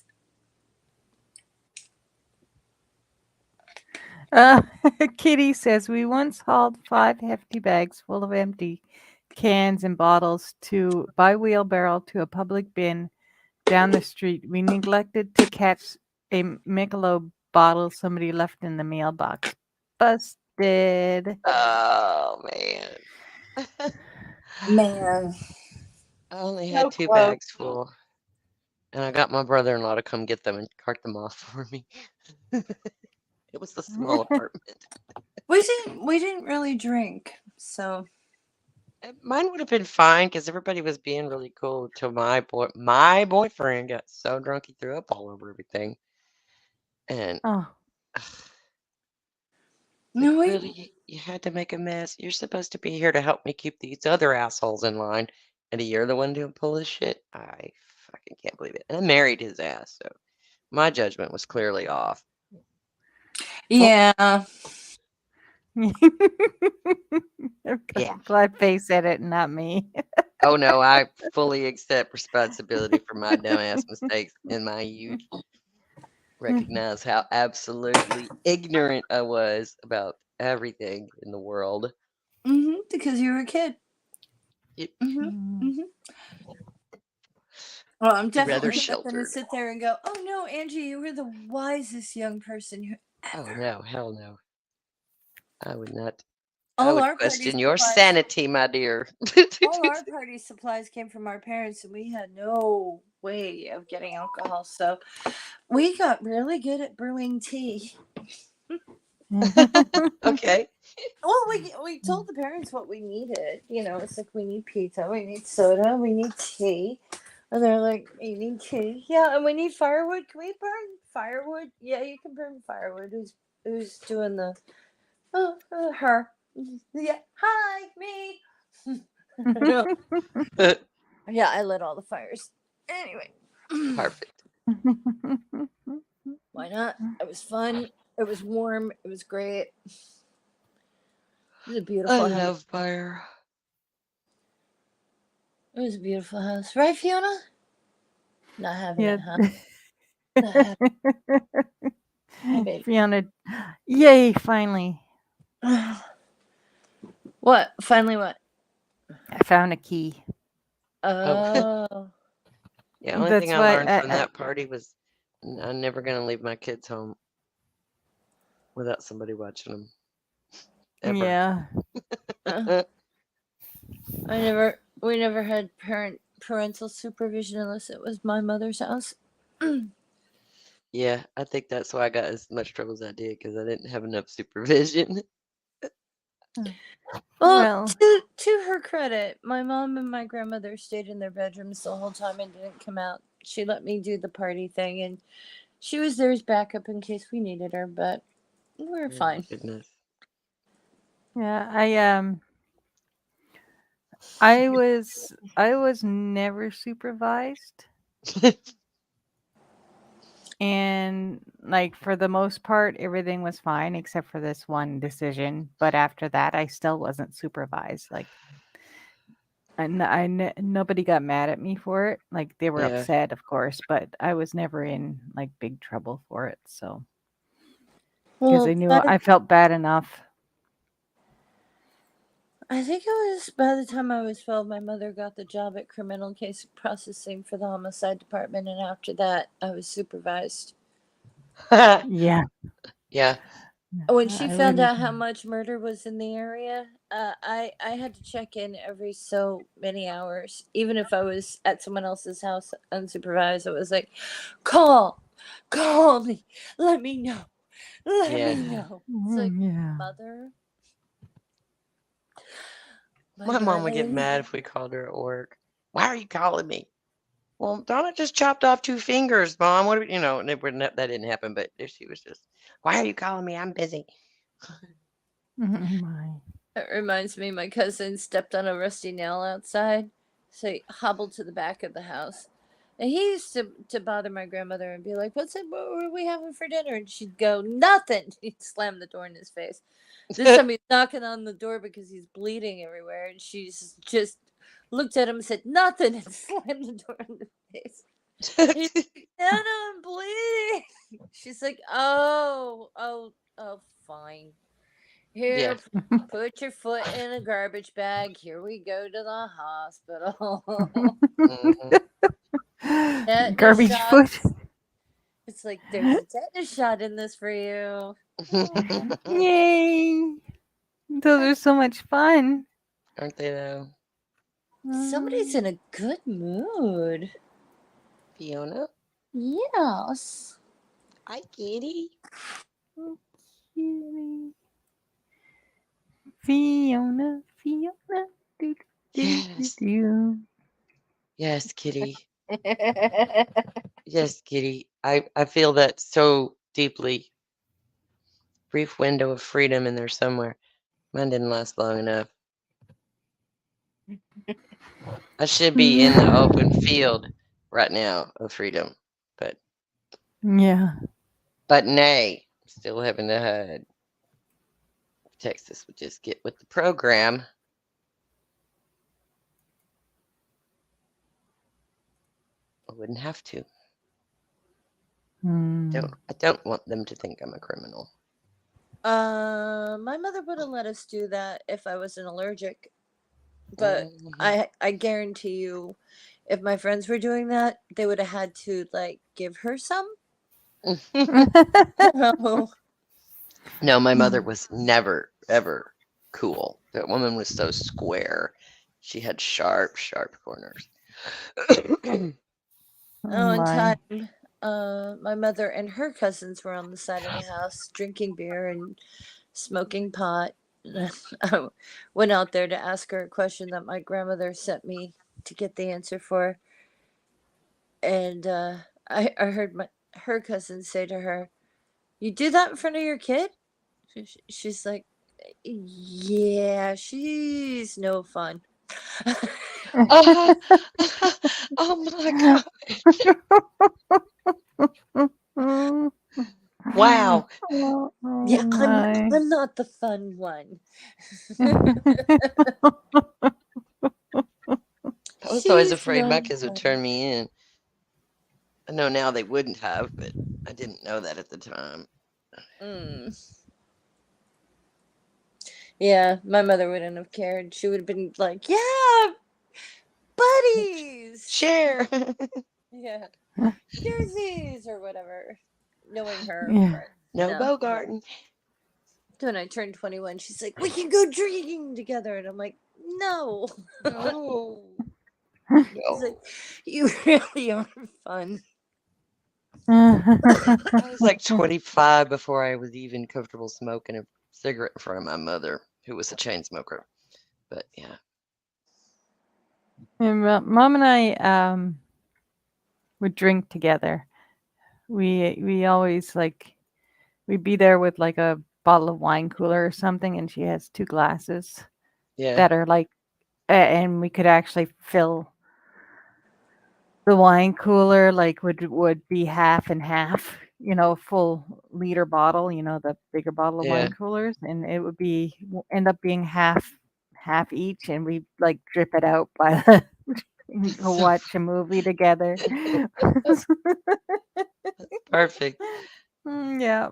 Kitty says we once hauled 5 hefty bags full of empty cans and bottles by wheelbarrow to a public bin down the street. We neglected to catch a Michelob bottle somebody left in the mailbox. Busted. Oh man. Man. I only had 2 bags full. And I got my brother-in-law to come get them and cart them off for me. It was a small apartment. We didn't really drink, so Mine would have been fine because everybody was being really cool until my boyfriend got so drunk he threw up all over everything. And really, you had to make a mess. You're supposed to be here to help me keep these other assholes in line, and you're the one doing pull this shit. I fucking can't believe it. And I married his ass, so my judgment was clearly off. Yeah. Yeah. Glad Faye said it, not me. Oh no, I fully accept responsibility for my dumbass mistakes in my youth. Recognize how absolutely ignorant I was about everything in the world. Because you were a kid. Yep. Well, I'm definitely rather not going to sit there and go, oh no, Angie, you were the wisest young person you ever. Oh no, hell no. I would not. All I would our question your supplies, sanity, my dear. all our party supplies came from our parents, and we had no way of getting alcohol. So we got really good at brewing tea. Okay. Well, we told the parents what we needed. It's like, we need pizza, we need soda, we need tea. And they're like, you need tea? Yeah, and we need firewood. Can we burn firewood? Yeah, you can burn firewood. Who's doing the... her. Yeah, hi, me. Yeah, I lit all the fires. Anyway. Perfect. Why not? It was fun. It was warm. It was great. It was a beautiful house. I love fire. It was a beautiful house. Right, Fiona? Not having it, huh? Fiona, yay, finally. What? Finally what? I found a key. Oh. Yeah, the only thing I learned from that party was I'm never going to leave my kids home without somebody watching them. Ever. Yeah. We never had parental supervision unless it was my mother's house. Yeah, I think that's why I got as much trouble as I did, because I didn't have enough supervision. Well, to her credit, my mom and my grandmother stayed in their bedrooms the whole time and didn't come out. She let me do the party thing, and she was there as backup in case we needed her, but we were fine. Goodness. Yeah, I was never supervised, and like for the most part everything was fine except for this one decision, but after that I still wasn't supervised. Like nobody got mad at me for it. Like they were Yeah. upset, of course, but I was never in like big trouble for it. So because Well, they knew I felt bad enough. I think it was by the time I was 12, my mother got the job at criminal case processing for the homicide department, and after that, I was supervised. Yeah. Yeah. When she I found would. out how much murder was in the area, I had to check in every so many hours, even if I was at someone else's house unsupervised. I was like, call me, let me know, let Yeah. me know. It's like, Yeah. mother, my My mom would get darling. mad if we called her at work. Why are you calling me? Well, Donna just chopped off 2 fingers, Mom. What do we, and that didn't happen, but if she was just, why are you calling me? I'm busy. My. It reminds me, my cousin stepped on a rusty nail outside, so he hobbled to the back of the house. And he used to bother my grandmother and be like, what were we having for dinner? And she'd go, nothing. He'd slam the door in his face. This time he's knocking on the door because he's bleeding everywhere. And she's just looked at him and said, nothing, and slammed the door in his face. He's like, no, I'm bleeding. She's like, oh, fine. Here, Yeah. put your foot in a garbage bag. Here we go to the hospital. Mhm. Tetanus Garbage foot. shots. It's like there's a tetanus shot in this for you. Yay! Those are so much fun. Aren't they though? Somebody's in a good mood. Fiona? Yes. Hi, kitty. Kitty. Fiona, Fiona. Do, do, do, Yes. do. Yes, kitty. Yes, kitty. I feel that so deeply. Brief window of freedom in there somewhere. Mine didn't last long enough. I should be in the open field right now of freedom, but Yeah. nay, still having to hide. Texas would just get with the program. I wouldn't have to. I don't want them to think I'm a criminal. My mother wouldn't let us do that if I wasn't allergic. But I guarantee you, if my friends were doing that, they would have had to like give her some. Oh, No, my mother was never, ever cool. That woman was so square. She had sharp, sharp corners. one My. time, my mother and her cousins were on the side of the house drinking beer and smoking pot. I went out there to ask her a question that my grandmother sent me to get the answer for, and I heard her cousin say to her, "You do that in front of your kid?" She's like, "Yeah, she's no fun." uh, oh my God. Wow. Oh, Yeah, my. I'm not the fun one. I was always She's afraid my not kids would fun. turn me in. I know now they wouldn't have, but I didn't know that at the time. Mm. Yeah, my mother wouldn't have cared. She would have been like, "Yeah, buddies, Share. yeah, jerseys or whatever." Knowing her, Yeah. but No no. Bogarting. When I turned 21, she's like, "We can go drinking together," and I'm like, "No." No. She's like, No. "You really are fun." I was like 25 before I was even comfortable smoking a cigarette in front of my mother, who was a chain smoker. But yeah. Yeah, Mom and I would drink together. We always like we'd be there with like a bottle of wine cooler or something, and she has 2 glasses Yeah. that are like, and we could actually fill the wine cooler like would be half and half, a full liter bottle, the bigger bottle of Yeah. wine coolers, and it would end up being half each, and we like drip it out by the and go watch a movie together. Perfect. Yeah.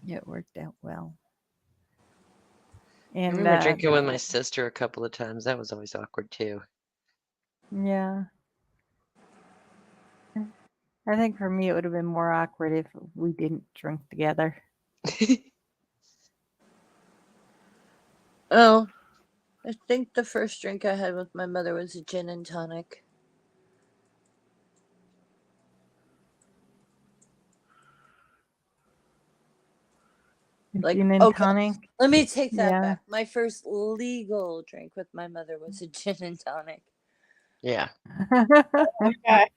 It worked out well. I And remember drinking with my sister a couple of times. That was always awkward too. yeah. I think for me it would have been more awkward if we didn't drink together. Oh, I think the first drink I had with my mother was a gin and tonic. Like, Gin and okay, tonic. let me take that Yeah. back. My first legal drink with my mother was a gin and tonic. Yeah. Okay.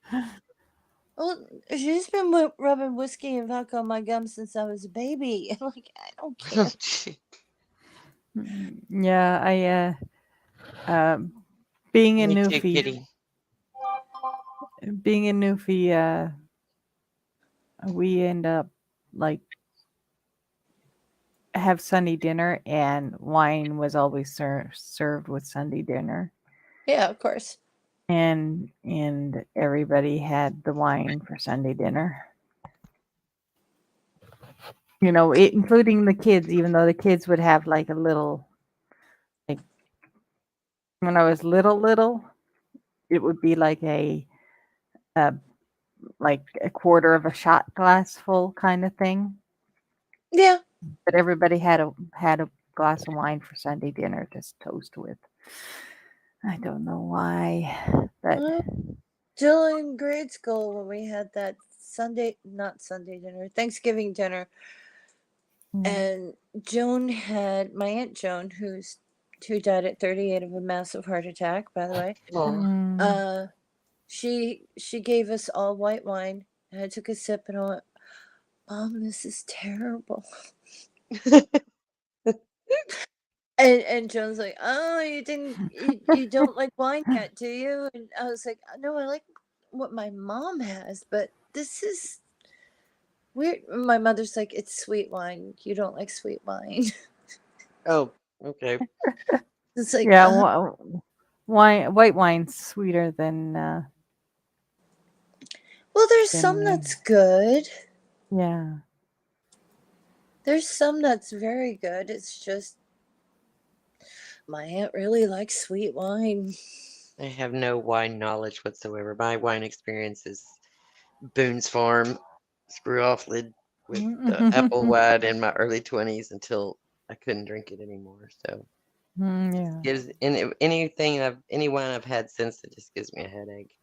Well, she's been rubbing whiskey and vodka on my gums since I was a baby. Like, I don't care. Yeah, being a Me too, newfie, kitty. we end up like have Sunday dinner, and wine was always served with Sunday dinner, Yeah, of course. and everybody had the wine for Sunday dinner. Including the kids, even though the kids would have like a little, like when I was little, it would be like a quarter of a shot glass full kind of thing. Yeah. But everybody had a glass of wine for Sunday dinner to toast with. I don't know why, but Still in grade school when we had that not Sunday dinner, Thanksgiving dinner. And my Aunt Joan, who died at 38 of a massive heart attack, by the way. She gave us all white wine, and I took a sip and I went, Mom, this is terrible. And Joan's like, oh, you don't like wine yet, do you? And I was like, no, I like what my mom has, but this is weird. My mother's like, it's sweet wine. You don't like sweet wine. Oh, okay. It's like, yeah, white wine's sweeter than. well, there's some that's good. Yeah. There's some that's very good. It's just my aunt really likes sweet wine. I have no wine knowledge whatsoever. My wine experience is Boone's Farm, screw off lid with apple wine in my early 20s until I couldn't drink it anymore. So Yeah. any wine I've had since, it just gives me a headache.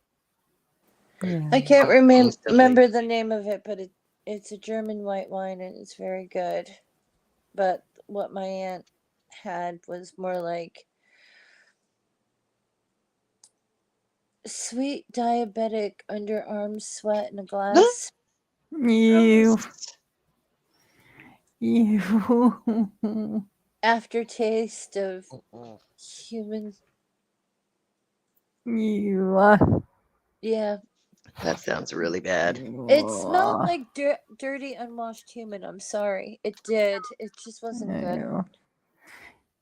Yeah. I can't Instantly. remember the name of it, but it's a German white wine and it's very good. But what my aunt had was more like sweet diabetic underarm sweat in a glass. You. You. Aftertaste of human. You. Yeah. That sounds really bad. It smelled like dirty, unwashed human. I'm sorry. It did. It just wasn't good.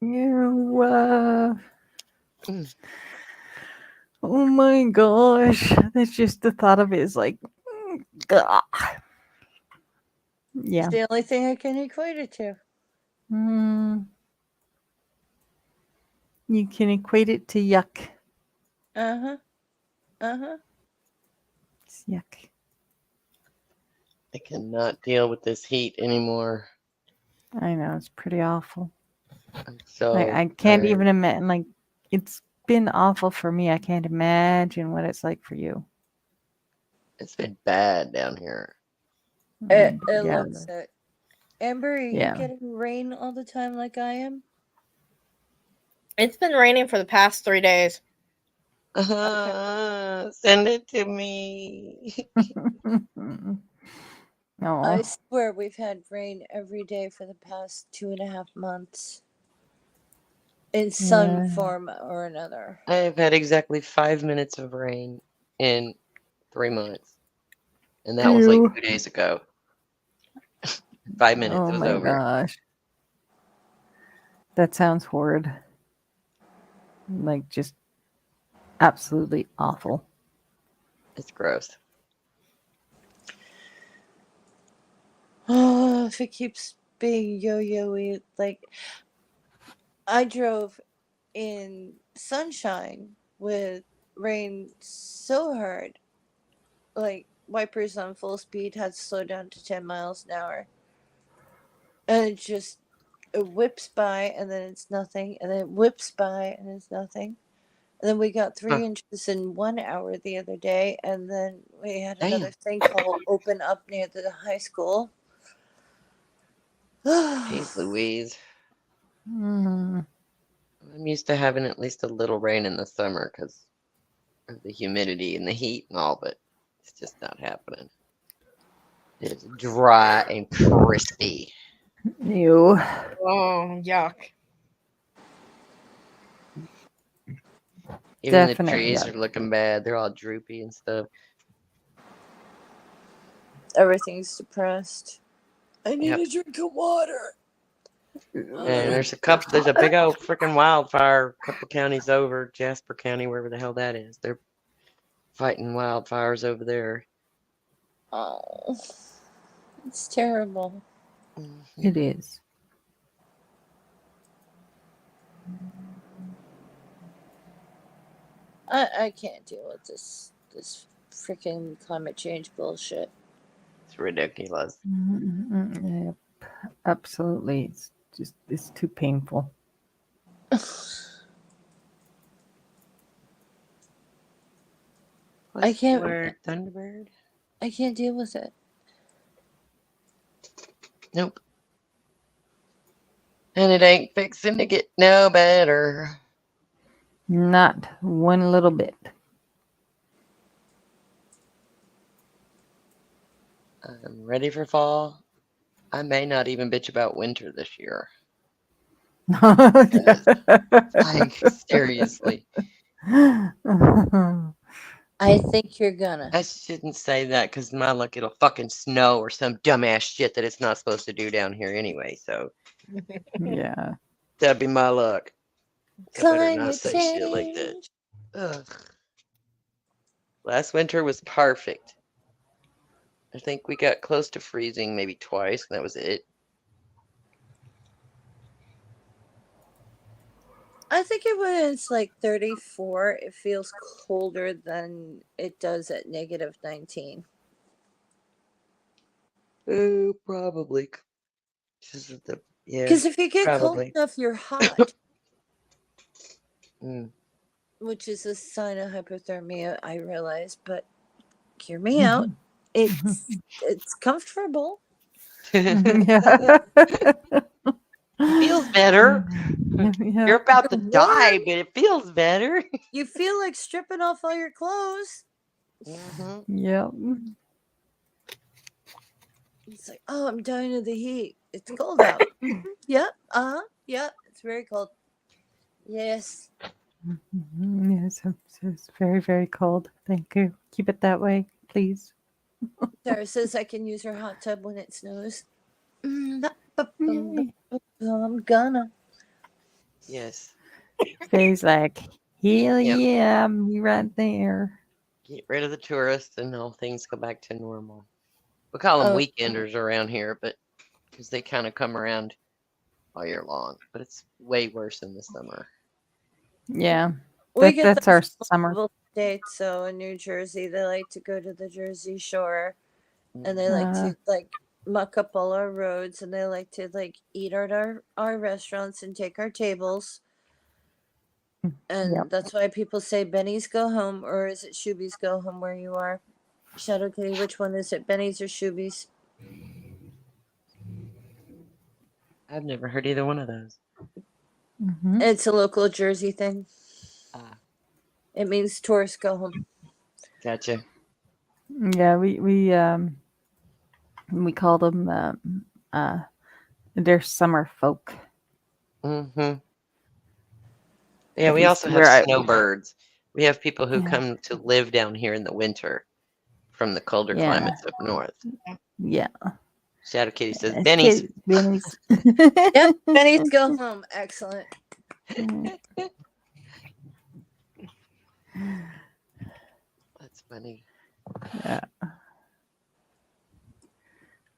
You. Oh my gosh. That's just the thought of it is like. Ugh. Yeah. It's the only thing I can equate it to. You can equate it to yuck. Uh-huh. Uh-huh. It's yuck. I cannot deal with this heat anymore. I know, it's pretty awful. So I can't even imagine, like, it's been awful for me. I can't imagine what it's like for you. It's been bad down here. It looks it. Amber, are you getting rain all the time like I am? It's been raining for the past 3 days. Send it to me. I Oh, swear we've had rain every day for the past 2.5 months in some yeah. form or another. I've had exactly 5 minutes of rain in 3 months, and that was like Ew. 2 days ago. 5 minutes, Oh it was my over. gosh. That sounds horrid. Like just absolutely awful. It's gross. Oh, if it keeps being yo-yo-y, like I drove in sunshine with rain so hard, like wipers on full speed had to slow down to 10 miles an hour, and it whips by and then it's nothing, and then it whips by and it's nothing. And then we got 3 inches in 1 hour the other day, and then we had another sinkhole open up near the high school. Jeez Louise. Mm. I'm used to having at least a little rain in the summer because of the humidity and the heat and all, but it's just not happening. It's dry and crispy. Ew. Oh, yuck. Even Definite the trees yuck. are looking bad. They're all droopy and stuff. Everything's depressed. I need Yep. a drink of water. And there's a big old freaking wildfire a couple counties over, Jasper County, wherever the hell that is. They're fighting wildfires over there. Oh, it's terrible. It is. I can't deal with this freaking climate change bullshit. It's ridiculous. Yep. Absolutely. It's too painful. I can't. Word, Thunderbird? I can't deal with it. Nope. And it ain't fixing to get no better. Not one little bit. I'm ready for fall. I may not even bitch about winter this year. Like, seriously. I think you're gonna. I shouldn't say that because my luck it'll fucking snow or some dumbass shit that it's not supposed to do down here anyway. So Yeah. that'd be my luck. I better not Climate say change. shit like that. Ugh. Last winter was perfect. I think we got close to freezing maybe twice, and that was it. I think when it's like 34, it feels colder than it does at -19. Oh, probably. Yeah, Because if you get cold probably. enough, you're hot, Mm. which is a sign of hypothermia, I realize. But hear me out. It's comfortable. Yeah. It feels better. Yeah. You're about to You're die, warm. but it feels better. You feel like stripping off all your clothes. Yep. It's like, oh, I'm dying of the heat. It's cold out. Yep. Yep. It's very cold. Yes. Yes, it's very, very cold. Thank you. Keep it that way, please. Sarah says I can use her hot tub when it snows. Yay. I'm gonna. Yes. Faye's like, hell Yep. yeah, I'm right there. Get rid of the tourists and all things go back to normal. We call them weekenders around here, but because they kind of come around all year long. But it's way worse in the summer. Yeah. We get That's our those summer. multiple states. So in New Jersey, they like to go to the Jersey Shore, and they like to muck up all our roads, and they like to eat at our restaurants and take our tables. And that's why people say Benny's go home, or is it Shuby's go home where you are? Shadow Kitty, which one is it, Benny's or Shuby's? I've never heard either one of those. It's a local Jersey thing. Ah. It means tourists go home. Gotcha. Yeah, we We call them they're summer folk. Mm-hmm. Yeah, At we least also have where I snowbirds. We have people who yeah come to live down here in the winter from the colder yeah climates up north. yeah. Shadow Kitty says, It's Benny's. kids, Benny's. Yep. Benny's go home. Excellent. That's funny. Yeah.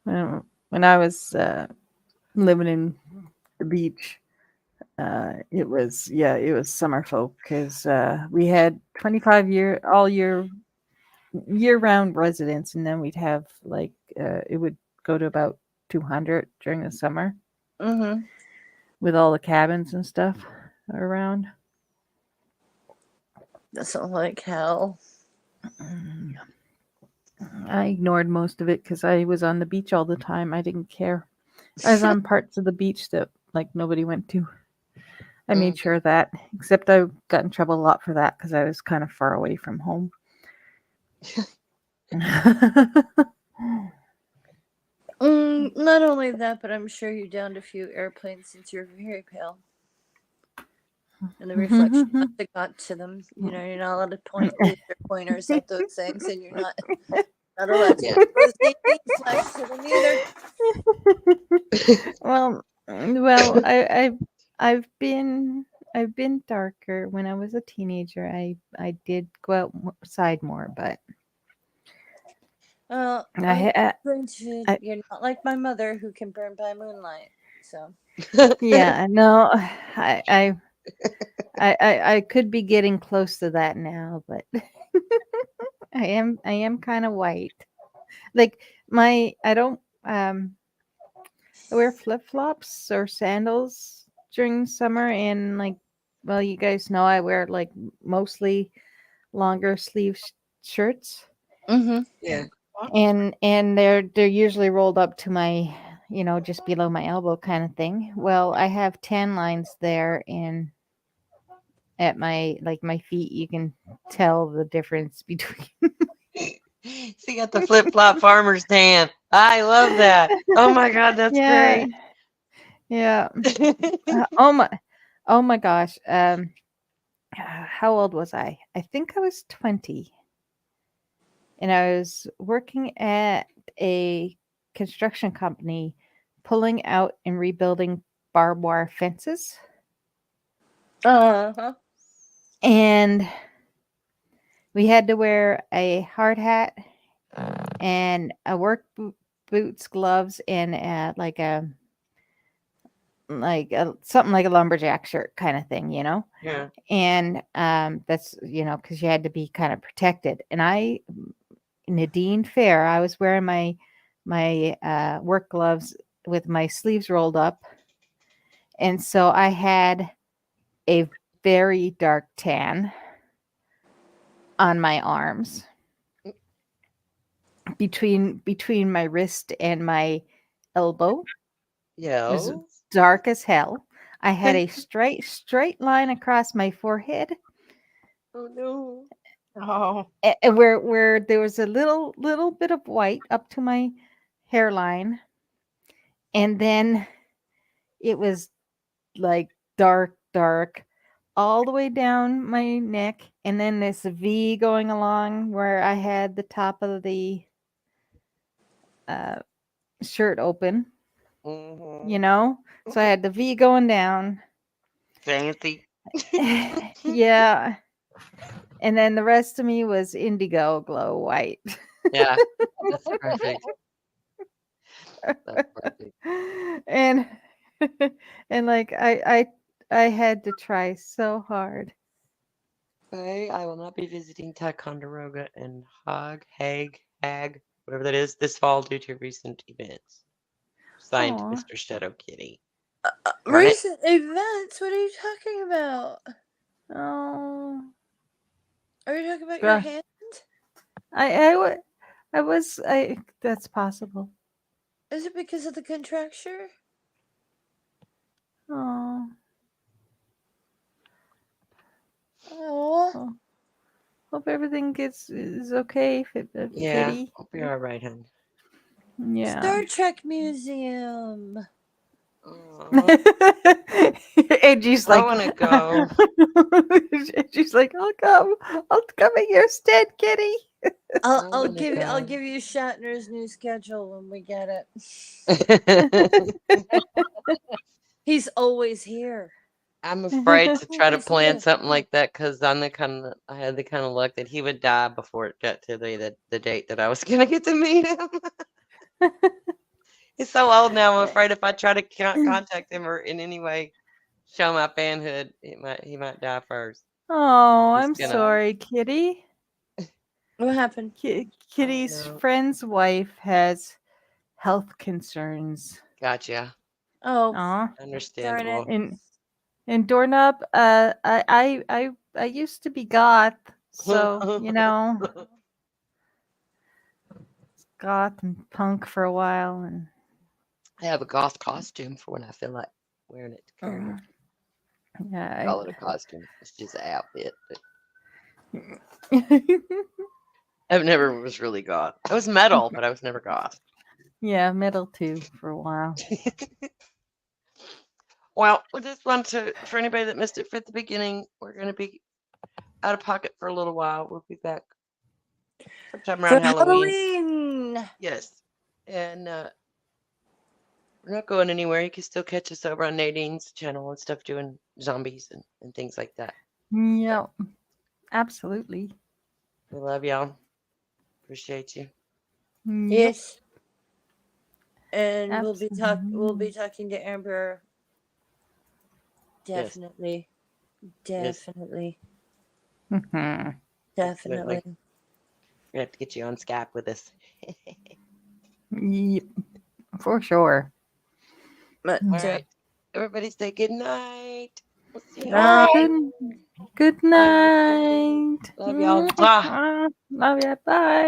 When I was living in the beach, it was summer folk because we had 25 year round residents, and then we'd have like it would go to about 200 during the summer Mm-hmm. with all the cabins and stuff around. That sounds like hell. I ignored most of it because I was on the beach all the time. I didn't care. I was on parts of the beach that like nobody went to. I made sure of that, except I got in trouble a lot for that because I was kind of far away from home. Not only that, but I'm sure you downed a few airplanes since you're very pale. And the reflection must have got to them. You know, you're not allowed to point laser pointers at those things, and you're not allowed to Yeah. expose Nadine flesh to them either. well, I've been darker. When I was a teenager, I did go outside more, but you're not like my mother who can burn by moonlight. So yeah, no, I could be getting close to that now, but I am kind of white. Like I don't I wear flip-flops or sandals during summer, and like well you guys know I wear like mostly longer sleeve shirts. Mm-hmm. Yeah. And they're usually rolled up to my just below my elbow kind of thing. Well, I have tan lines there, and at my feet you can tell the difference between So you got the flip flop farmer's tan. I love that. Oh my God, that's yeah great. yeah oh my gosh how old was I think I was 20, and I was working at a construction company pulling out and rebuilding barbed wire fences. Uh-huh. And we had to wear a hard hat and a boots, gloves, and something like a lumberjack shirt kind of thing, Yeah. And that's because you had to be kind of protected. And Nadine Fair, I was wearing my work gloves with my sleeves rolled up, and so I had a very dark tan on my arms between my wrist and my elbow. It was Yo. dark as hell. I had a straight line across my forehead, Oh no. Oh. where there was a little bit of white up to my hairline, and then it was like dark all the way down my neck, and then this V going along where I had the top of the uh, shirt open, Mm-hmm. So I had the V going down. Fancy. Yeah. And then the rest of me was indigo glow white. Yeah, that's perfect. That's perfect. and and like I had to try so hard. I will not be visiting Ticonderoga and Hag, whatever that is, this fall due to recent events. Signed, Aw. Mr. Shadow Kitty. Darn it. Recent events? What are you talking about? Oh. Are you talking about your Well, hand? I that's possible. Is it because of the contracture? Oh. Oh. Hope everything is okay, Yeah, Kitty. I'll be all right, hon. Yeah. Star Trek Museum. Aw, Angie's I like, want to go. Angie's like, I'll come in your stead, Kitty. I'll wanna give go. you Shatner's new schedule when we get it. He's always here. I'm afraid to try to Always plan here. something like that because I had the kind of luck that he would die before it got to the date that I was gonna get to meet him. He's so old now. I'm afraid if I try to contact him or in any way show my fanhood, he might die first. Oh, Just I'm gonna- sorry, Kitty. What happened? Kitty's no. friend's wife has health concerns. Gotcha. Oh, Aw. Understandable. And Doorknob, I used to be goth, so goth and punk for a while, and I have a goth costume for when I feel like wearing it to carry it. yeah. Call it a costume. It's just an outfit. But I've never was really goth. I was metal, but I was never goth. Yeah, metal too for a while. Well, we just want for anybody that missed it at the beginning, we're going to be out of pocket for a little while. We'll be back sometime around for Halloween. Yes. And we're not going anywhere. You can still catch us over on Nadine's channel and stuff doing zombies and things like that. Yep, absolutely. We love y'all. Appreciate you. Yep. Yes. And we'll Absolutely. be talking to Amber. Yes. Definitely. Yes. Definitely. Mhm. Definitely. We have to get you on Skype with us. Yep, for sure. But, All right. Everybody say good night. We'll see you. Night. Good night. Love y'all. Mwah. Love ya. Bye.